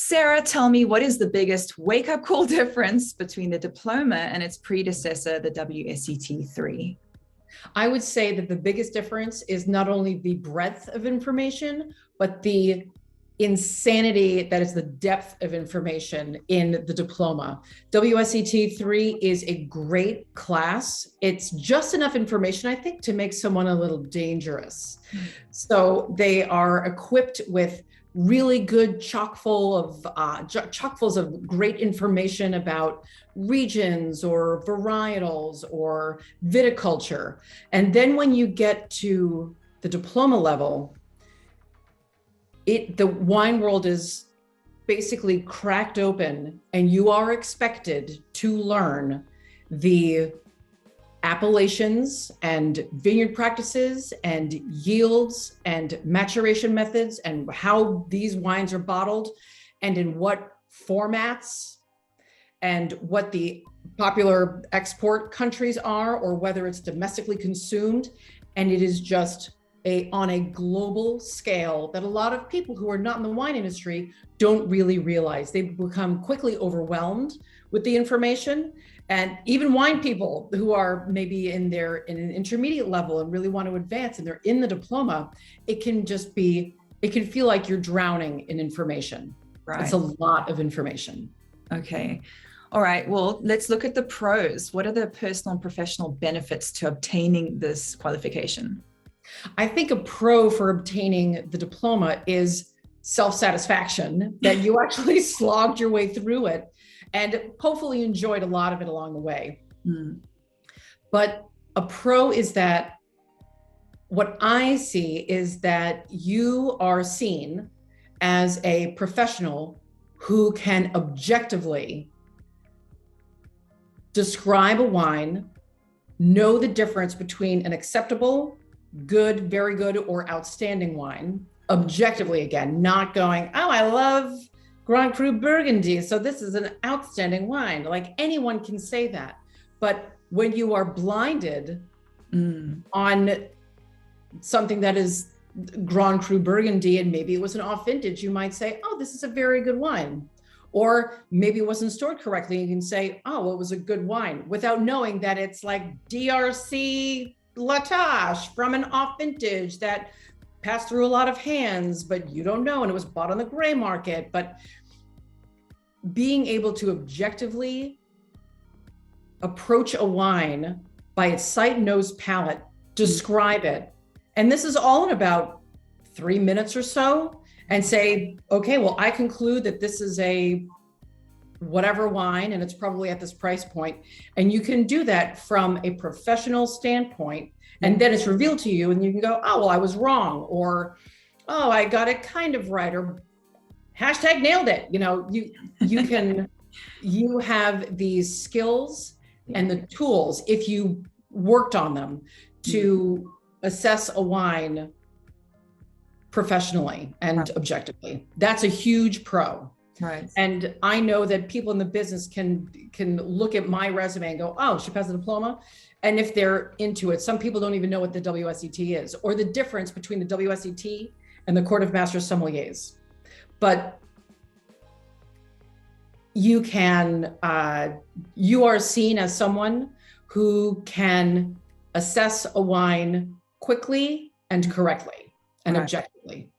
Sarah, tell me, what is the biggest wake-up call difference between the diploma and its predecessor, the WSET 3? I would say that the biggest difference is not only the breadth of information, but the insanity that is the depth of information in the diploma. WSET 3 is a great class. It's just enough information, I think, to make someone a little dangerous. So they are equipped with really good chock-fulls of great information about regions or varietals or viticulture. And then when you get to the diploma level, the wine world is basically cracked open, and you are expected to learn the appellations and vineyard practices and yields and maturation methods and how these wines are bottled and in what formats and what the popular export countries are, or whether it's domestically consumed. And it is just on a global scale that a lot of people who are not in the wine industry don't really realize. They become quickly overwhelmed with the information. And even wine people who are maybe in an intermediate level and really want to advance and they're in the diploma, it can feel like you're drowning in information. Right. It's a lot of information. Okay. All right. Well, let's look at the pros. What are the personal and professional benefits to obtaining this qualification? I think a pro for obtaining the diploma is self-satisfaction, that you actually slogged your way through it and hopefully enjoyed a lot of it along the way. But a pro is that what I see is that you are seen as a professional who can objectively describe a wine, know the difference between an acceptable, good, very good, or outstanding wine, objectively again, not going, oh, I love Grand Cru Burgundy, so this is an outstanding wine. Like, anyone can say that. But when you are blinded on something that is Grand Cru Burgundy and maybe it was an off vintage, you might say, oh, this is a very good wine. Or maybe it wasn't stored correctly and you can say, oh, well, it was a good wine, without knowing that it's like DRC Latache from an off vintage that passed through a lot of hands, but you don't know, and it was bought on the gray market. But being able to objectively approach a wine by its sight, nose, palate, describe it. And this is all in about 3 minutes or so, and say, okay, well, I conclude that this is a whatever wine, and it's probably at this price point. And you can do that from a professional standpoint. And then it's revealed to you and you can go, oh, well, I was wrong. Or, oh, I got it kind of right. Or hashtag nailed it. You know, you have these skills and the tools, if you worked on them, to assess a wine professionally and objectively. That's a huge pro. Right. And I know that people in the business can look at my resume and go, oh, she passed a diploma. And if they're into it, some people don't even know what the WSET is, or the difference between the WSET and the Court of Master Sommeliers. But you are seen as someone who can assess a wine quickly and correctly and objectively.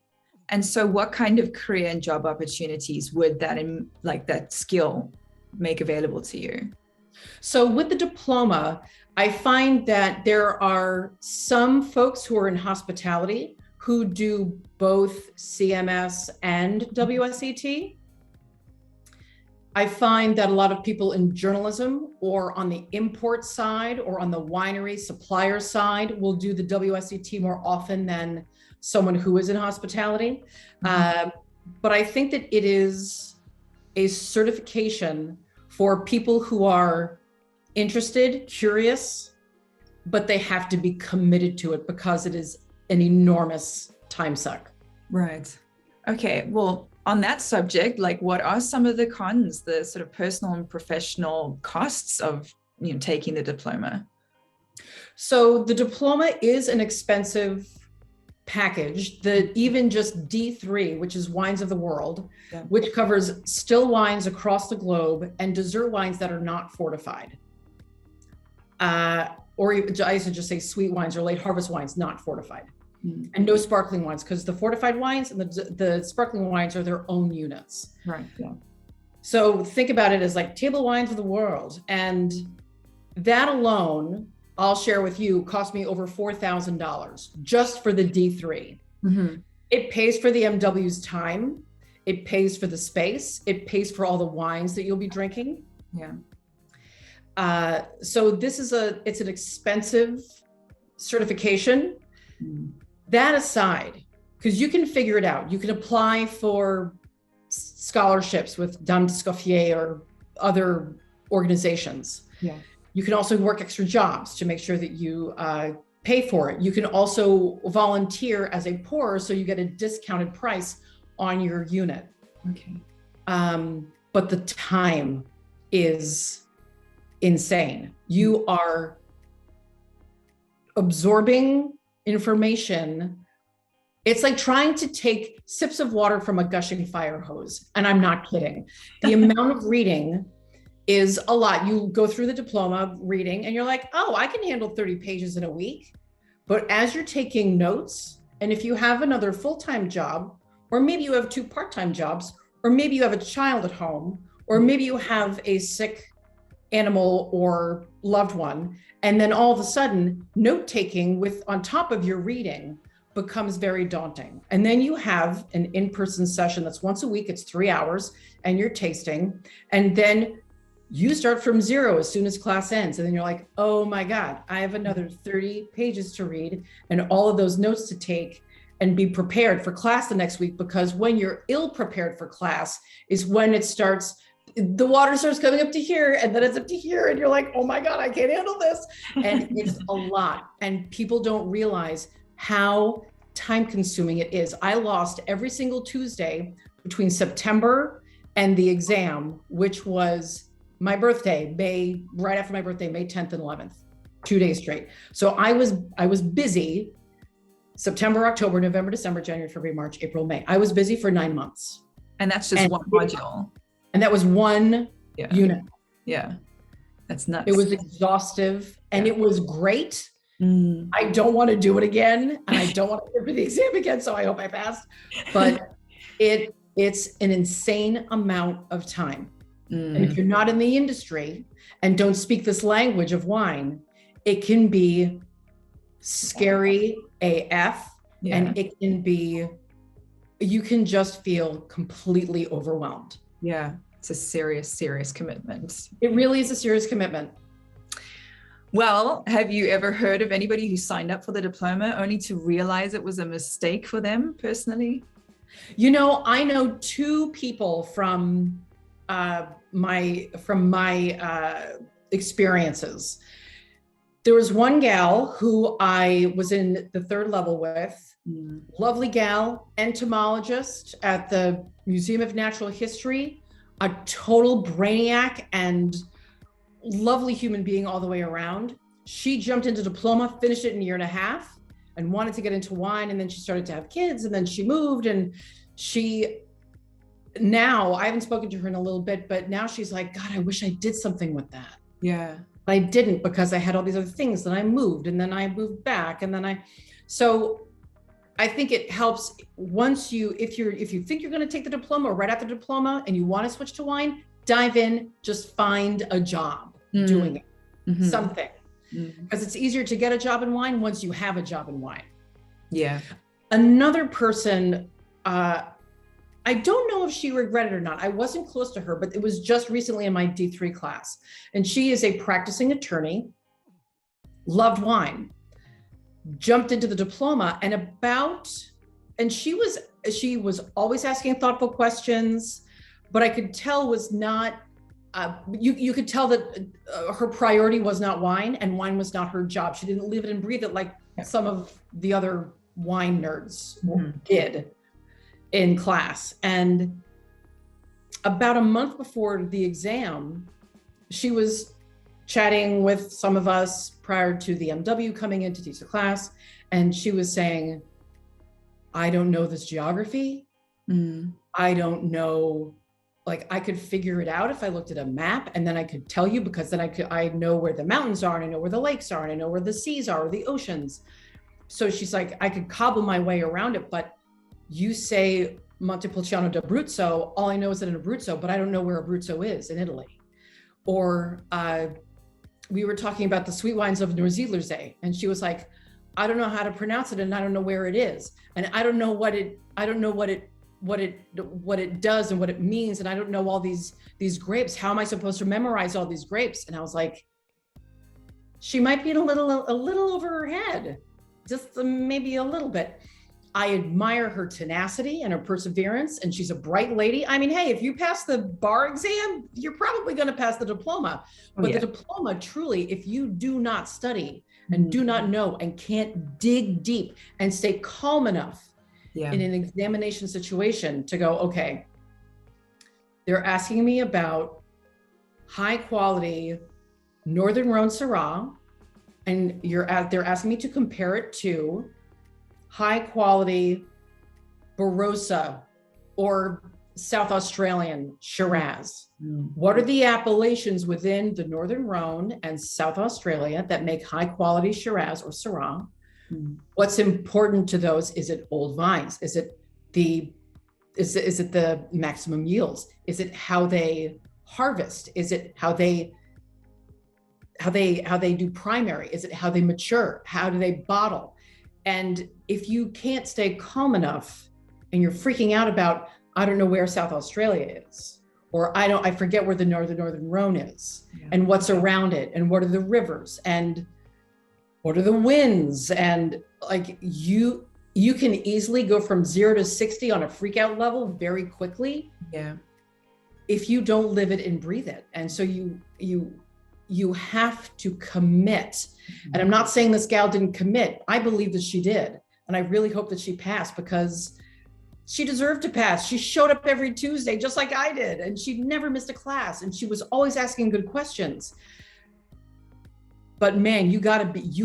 And so what kind of career and job opportunities would that skill make available to you? So with the diploma, I find that there are some folks who are in hospitality who do both CMS and WSET. I find that a lot of people in journalism or on the import side or on the winery supplier side will do the WSET more often than someone who is in hospitality. But I think that it is a certification for people who are interested, curious, but they have to be committed to it because it is an enormous time suck. Right. Okay. Well, on that subject, what are some of the cons, the sort of personal and professional costs of taking the diploma? So the diploma is an expensive package, even just D3, which is wines of the world, Yeah. which covers still wines across the globe and dessert wines that are not fortified. Or I used to just say sweet wines or late harvest wines, not fortified. And no sparkling wines, because the fortified wines and the sparkling wines are their own units. Right. Yeah. So think about it as like table wines of the world. And that alone, I'll share with you, cost me over $4,000 just for the D3. Mm-hmm. It pays for the MW's time. It pays for the space. It pays for all the wines that you'll be drinking. Yeah. So this is it's an expensive certification. That aside, because you can figure it out. You can apply for scholarships with Dame d'Escoffier or other organizations. Yeah. You can also work extra jobs to make sure that you pay for it. You can also volunteer as a pourer, so you get a discounted price on your unit. Okay. But the time is insane. You are absorbing information. It's like trying to take sips of water from a gushing fire hose. And I'm not kidding. The amount of reading is a lot. You go through the diploma reading and you're like, oh, I can handle 30 pages in a week. But as you're taking notes, and if you have another full-time job, or maybe you have 2 part-time jobs, or maybe you have a child at home, or maybe you have a sick animal or loved one, and then all of a sudden note-taking on top of your reading becomes very daunting. And then you have an in-person session that's once a week, it's 3 hours, and you're tasting, and then you start from zero as soon as class ends. And then you're like, oh my God, I have another 30 pages to read and all of those notes to take and be prepared for class the next week. Because when you're ill prepared for class is when it starts, the water starts coming up to here and then it's up to here. And you're like, oh my God, I can't handle this. And it's a lot. And people don't realize how time consuming it is. I lost every single Tuesday between September and the exam, which was my birthday, right after my birthday, May 10th and 11th, 2 days straight. So I was busy September, October, November, December, January, February, March, April, May. I was busy for 9 months. And that's just one module. And that was one unit. Yeah. That's nuts. It was exhaustive and it was great. I don't want to do it again. And I don't want to sit for the exam again. So I hope I passed. But it's an insane amount of time. And if you're not in the industry and don't speak this language of wine, it can be scary AF. Yeah. And it can be, you can just feel completely overwhelmed. Yeah, it's a serious, serious commitment. It really is a serious commitment. Well, have you ever heard of anybody who signed up for the diploma only to realize it was a mistake for them personally? You know, I know 2 people from my experiences. There was one gal who I was in the 3rd level with, lovely gal, entomologist at the Museum of Natural History, a total brainiac and lovely human being all the way around. She jumped into diploma, finished it in 1.5 years and wanted to get into wine. And then she started to have kids and then she moved and now I haven't spoken to her in a little bit, but now she's like, God, I wish I did something with that. Yeah. But I didn't because I had all these other things. Then I moved and then I moved back. And then so I think it helps once if you think you're going to take the diploma or right after the diploma and you want to switch to wine, dive in, just find a job doing it, something. Because it's easier to get a job in wine once you have a job in wine. Yeah. Another person, I don't know if she regretted it or not. I wasn't close to her, but it was just recently in my D3 class. And she is a practicing attorney, loved wine, jumped into the diploma and she was always asking thoughtful questions, but I could tell was not, you could tell that her priority was not wine and wine was not her job. She didn't live it and breathe it like some of the other wine nerds did in class. And about a month before the exam, she was chatting with some of us prior to the MW coming in to teach the class. And she was saying, I don't know this geography. I don't know, like I could figure it out if I looked at a map, and then I could tell you, because then I know where the mountains are, and I know where the lakes are, and I know where the seas are, or the oceans. So she's like, I could cobble my way around it, but you say Montepulciano d'Abruzzo, all I know is that in Abruzzo, but I don't know where Abruzzo is in Italy. Or we were talking about the sweet wines of Nordseelersee, and she was like, I don't know how to pronounce it, and I don't know where it is, and I don't know what it does and what it means, and I don't know all these grapes. How am I supposed to memorize all these grapes? And I was like, she might be a little over her head, just maybe a little bit. I admire her tenacity and her perseverance, and she's a bright lady. I mean, hey, if you pass the bar exam, you're probably going to pass the diploma. But the diploma, truly, if you do not study and do not know and can't dig deep and stay calm enough in an examination situation to go, okay, they're asking me about high quality Northern Rhone Syrah, and they're asking me to compare it to high quality Barossa or South Australian Shiraz. What are the appellations within the Northern Rhone and South Australia that make high quality Shiraz or Syrah? What's important to those? Is it old vines? Is it the maximum yields? Is it how they harvest? Is it how they do primary? Is it how they mature? How do they bottle? And if you can't stay calm enough and you're freaking out about, I don't know where South Australia is, or I forget where the Northern Rhone is, and what's around it, and what are the rivers, and what are the winds, and like you can easily go from 0 to 60 on a freak out level very quickly. If you don't live it and breathe it. And so you have to commit. And I'm not saying this gal didn't commit. I believe that she did. And I really hope that she passed, because she deserved to pass. She showed up every Tuesday, just like I did. And she never missed a class. And she was always asking good questions. But man, you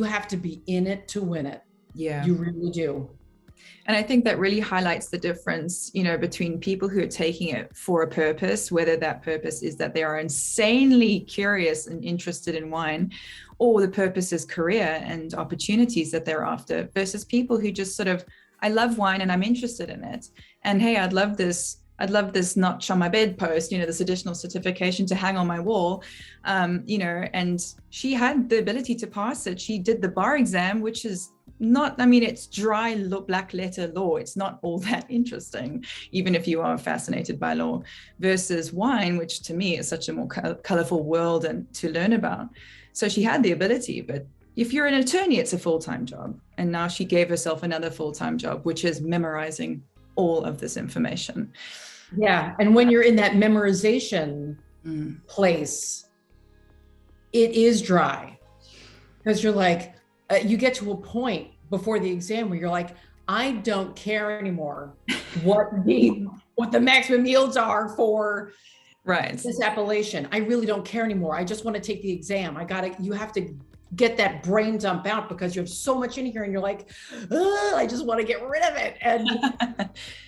have to be in it to win it. You really do. And I think that really highlights the difference, between people who are taking it for a purpose, whether that purpose is that they are insanely curious and interested in wine, or the purpose is career and opportunities that they're after, versus people who just sort of, I love wine and I'm interested in it. And hey, I'd love this notch on my bedpost, this additional certification to hang on my wall, and she had the ability to pass it. She did the bar exam, which is it's dry black letter law. It's not all that interesting, even if you are fascinated by law, versus wine, which to me is such a more colorful world and to learn about. So she had the ability, but if you're an attorney, it's a full-time job. And now she gave herself another full-time job, which is memorizing all of this information. Yeah. And when you're in that memorization place, it is dry, because you're like, you get to a point before the exam where you're like, I don't care anymore what the maximum yields are for this appellation. I really don't care anymore. I just want to take the exam. You have to get that brain dump out, because you have so much in here and you're like, I just want to get rid of it. And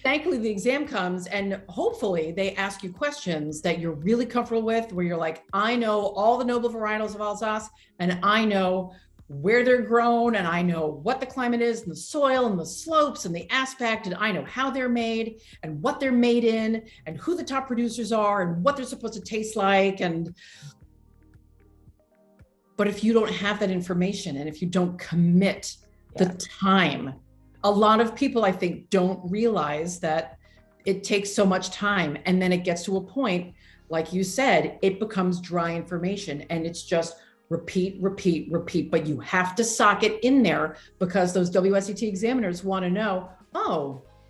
thankfully the exam comes, and hopefully they ask you questions that you're really comfortable with, where you're like, I know all the noble varietals of Alsace, and I know where they're grown, and I know what the climate is, and the soil, and the slopes, and the aspect, and I know how they're made, and what they're made in, and who the top producers are, and what they're supposed to taste like. But if you don't have that information, and if you don't commit the time, a lot of people, I think, don't realize that it takes so much time. And then it gets to a point, like you said, it becomes dry information, and it's just repeat, but you have to sock it in there, because those WSET examiners want to know,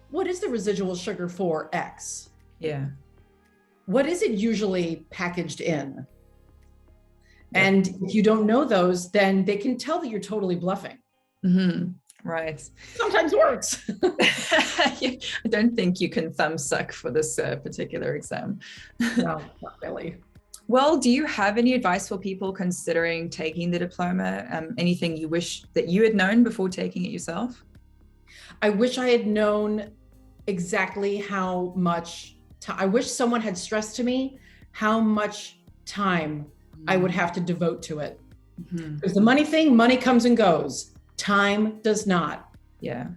what is the residual sugar for X? What is it usually packaged in? And if you don't know those, then they can tell that you're totally bluffing. Right. Sometimes works. I don't think you can thumb suck for this particular exam. No, not really. Well, do you have any advice for people considering taking the diploma? Anything you wish that you had known before taking it yourself? I wish I had known exactly how much I wish someone had stressed to me how much time I would have to devote to it. Because the money thing, money comes and goes. Time does not. Yeah.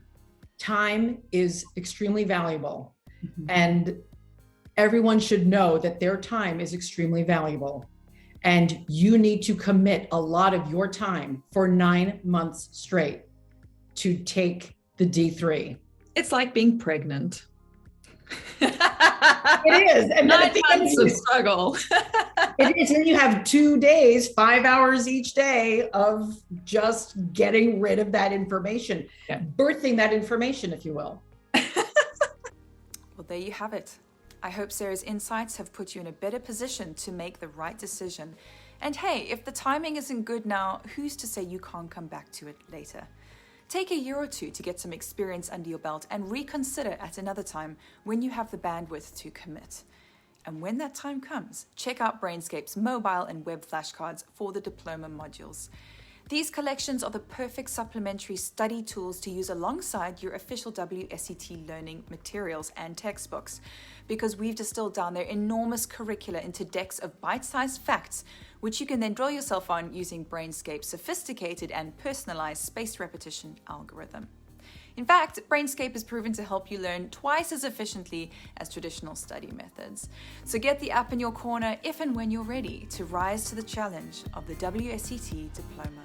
Time is extremely valuable. And everyone should know that their time is extremely valuable. And you need to commit a lot of your time for 9 months straight to take the D3. It's like being pregnant. It is. And 9 months of struggle. It is. And you have 2 days, 5 hours each day of just getting rid of that information, birthing that information, if you will. Well, there you have it. I hope Sarah's insights have put you in a better position to make the right decision. And hey, if the timing isn't good now, who's to say you can't come back to it later? Take a year or two to get some experience under your belt and reconsider at another time when you have the bandwidth to commit. And when that time comes, check out Brainscape's mobile and web flashcards for the diploma modules. These collections are the perfect supplementary study tools to use alongside your official WSET learning materials and textbooks, because we've distilled down their enormous curricula into decks of bite-sized facts, which you can then drill yourself on using Brainscape's sophisticated and personalized spaced repetition algorithm. In fact, Brainscape is proven to help you learn twice as efficiently as traditional study methods. So get the app in your corner if and when you're ready to rise to the challenge of the WSET Diploma.